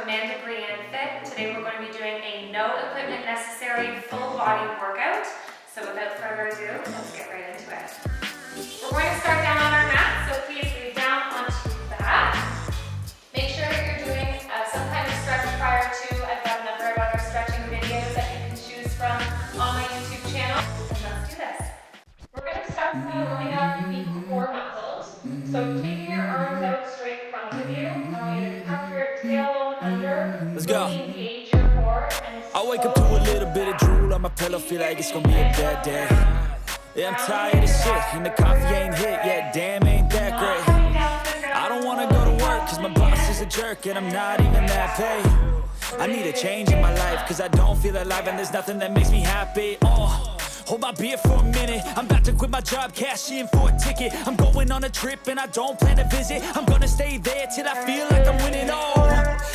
Amanda Brienne Fit. Today we're going to be doing a no equipment necessary full body workout. So without further ado, let's get right into it. We're going to start down on our mat, so please lay down onto that. Make sure that you're doing some kind of stretch prior to. I've got a number of other stretching videos that you can choose from on my YouTube channel. And let's do this. We're going to start by warming up the core muscles. So keeping your arms out straight in front of you. I want you to tuck your tailbone under. Let's go. Really engage your core. And I wake up to a little bit of drool on my pillow, feel like it's gonna be a bad day. Yeah, I'm tired of shit, and the coffee ain't hit yet, damn, ain't that great. I don't wanna go to work, cause my boss is a jerk, and I'm not even that paid. I need a change in my life, cause I don't feel alive, and there's nothing that makes me happy. Hold my beer for a minute. I'm about to quit my job, cash in for a ticket. I'm going on a trip and I don't plan to visit. I'm gonna stay there till I feel like I'm winning.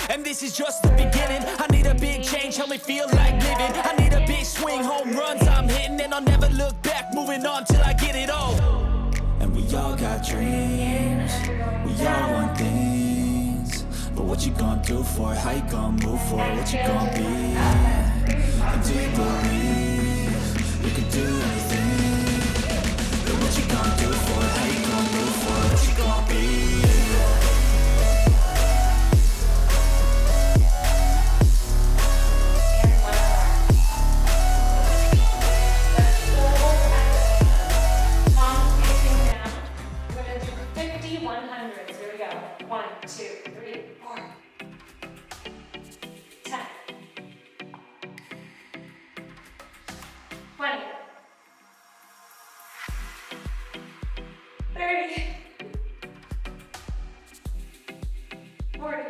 And this is just the beginning. I need a big change, help me feel like living. I need a big swing, home runs I'm hitting, and I'll never look back, moving on till I get it all. And we all got dreams, we all want things. But what you gonna do for it? How you gonna move for it? What you gonna be? And do you believe you can do anything? But what you gonna do for it? How you gonna move for it? What you gonna be? Here we go. 1, 2, 3, 4. 10. 20. 30. 40.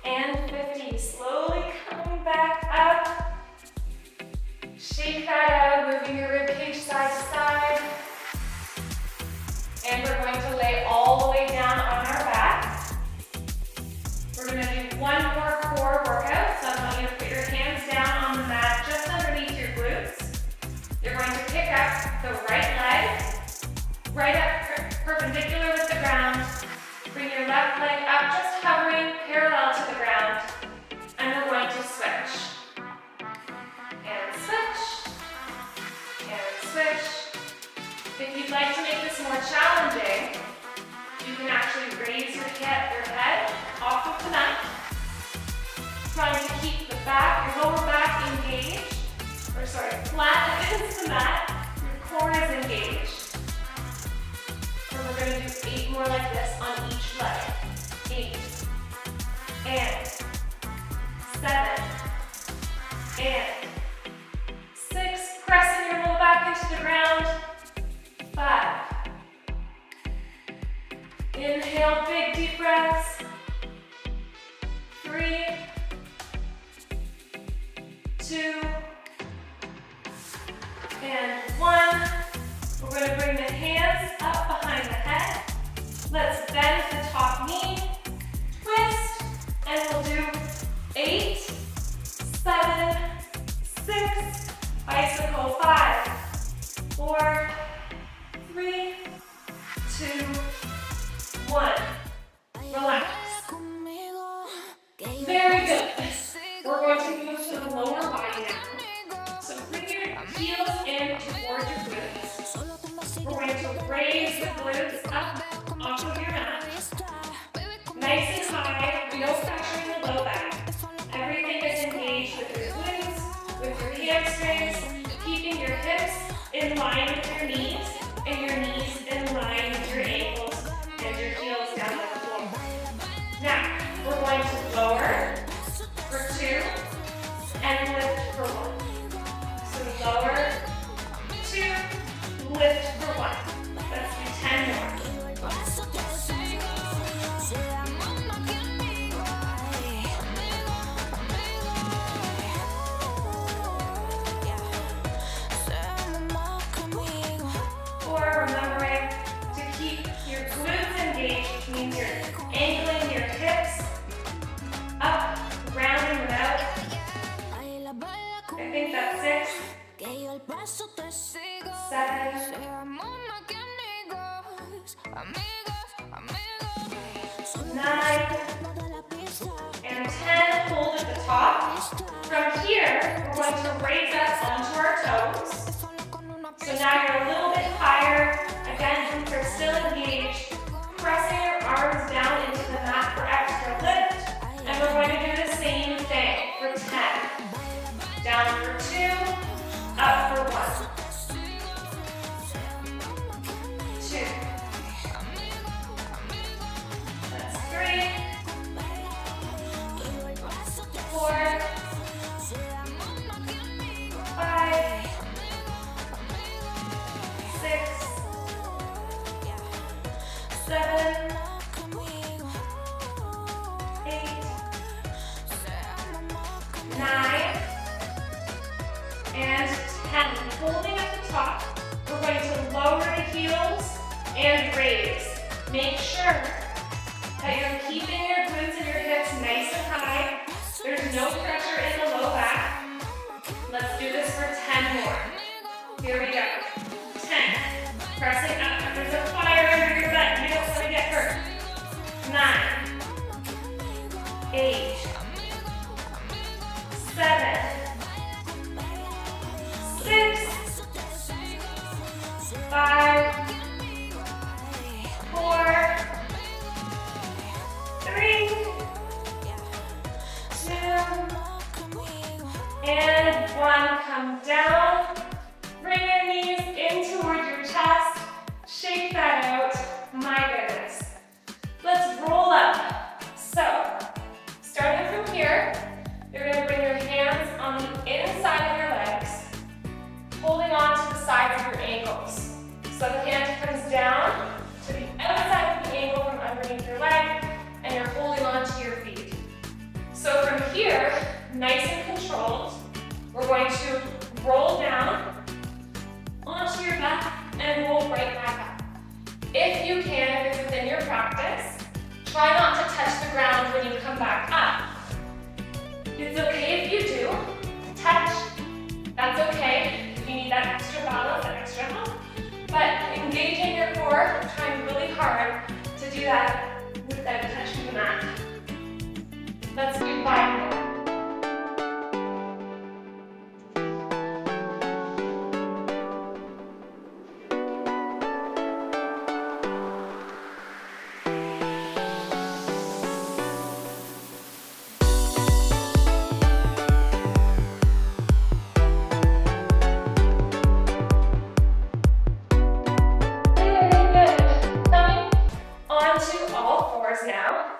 And 50. Slowly coming back up. Shake that out, moving your ribcage side to side. And we're going to lay all the way down on our back. We're going to do one more core workout. So I want you to put your hands down on the mat just underneath your glutes. You're going to pick up the right leg, right up perpendicular with the ground. Bring your left leg up, just hovering parallel to the ground. And we're going to switch. And switch. And switch. If you'd like to make this more challenging, you can actually raise your head off of the mat, trying to keep the back, your lower back engaged, flat against the mat, your core is engaged. And we're going to do 8 more like this on each leg. 8, and 7, and 6, pressing your low back into the ground. 5. Inhale, big deep breaths. 3, 2, and 1. We're going to bring the hands up behind the head. Let's bend the top knee, twist, and we'll do 8, 7, 6, bicycle 5, 4, 3, 2, 1. Relax. Very good. We're going to move to the lower body now. So bring your heels in towards your glutes. We're going to raise the glutes up off of your mat. Nice and high, no pressure in the low back. Everything is engaged with your glutes, with your hamstrings, keeping your hips in line with your knees, and your knees in line with your ankles and your heels down on the floor. Now, we're going to lower for 2 and lift for 1. So lower, 2, lift for 1. Let's do 10 more. Remembering to keep your glutes engaged, which means you're angling your hips up, rounding them out. I think that's 6, 7, From here, we're going to raise up onto our toes. So now you're a little bit higher. Again, you're still engaged. Pressing your arms down into the mat for extra lift. And we're going to do the same thing for 10. Down for 2, up for 1. 2. That's 3. 4. 5. 6. 7. 8. 9. And 10. Holding at the top, we're going to lower the heels and raise. Make sure that you're keeping your glutes and your hips nice and high. There's no pressure in the low back. Let's do this for 10 more. Here we go. 10. Pressing up. There's a fire under your butt. You don't want to get hurt. 9. 8. 7. 6. 5. 4. 3. 2. And 1. Come down. Bring your knees in toward your chest. Shake that out. My goodness. Let's roll up. So, starting from here, you're going to bring your hands on the inside of your legs, holding on to the sides of your ankles. So the hand comes down to the outside of the ankle from underneath your leg, and you're holding on to your feet. So from here, nice and controlled, we're going to roll down onto your back and roll right back up. If you can, if it's within your practice, try not to touch the ground when you come back up. It's okay if you do. Touch, that's okay. If you need that extra balance, that extra help. But engaging your core, trying really hard to do that without touching the mat. Let's do 5 more. Now.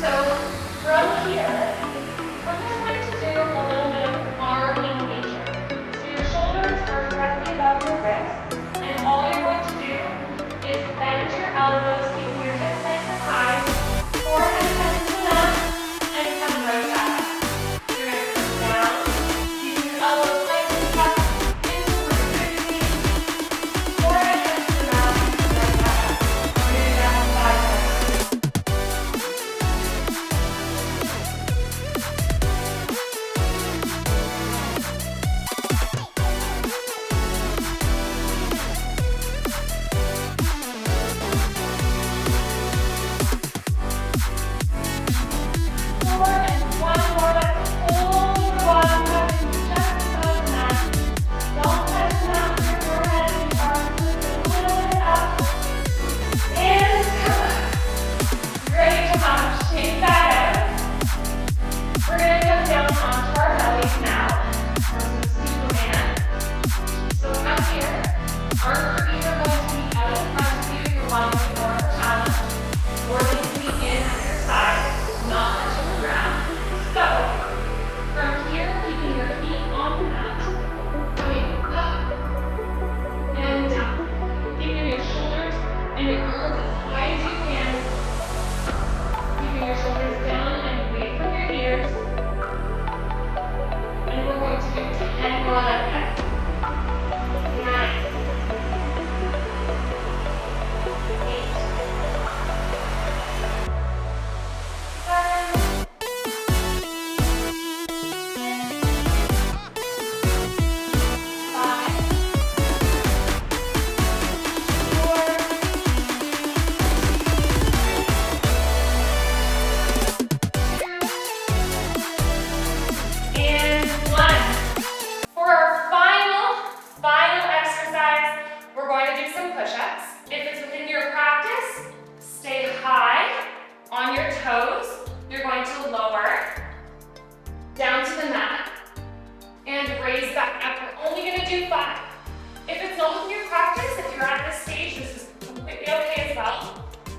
So from here, we're going to do a little bit of arm engagement. So your shoulders are directly above your wrist, and all you're going to do is bend your elbows, keep your hips nice and high, forehead touches the mat, and come right back up. You're going to come down, keep your elbows nice and tucked into your knees, forehead touches the mat, and right back up. We're going to do that 5 times.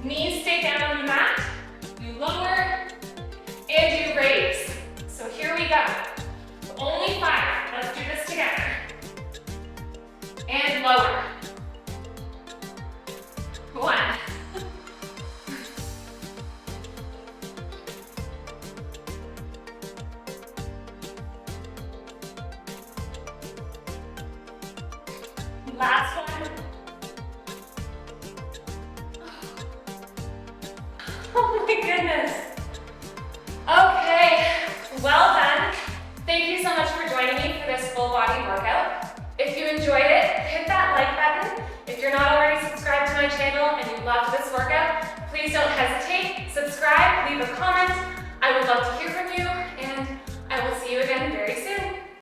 Knees stay down on the mat. You lower and you raise. So here we go. Only 5. Let's do this together. And lower. 1. Last one. Oh my goodness. Okay, well done. Thank you so much for joining me for this full body workout. If you enjoyed it, hit that like button. If you're not already subscribed to my channel and you loved this workout, please don't hesitate. Subscribe, leave a comment. I would love to hear from you.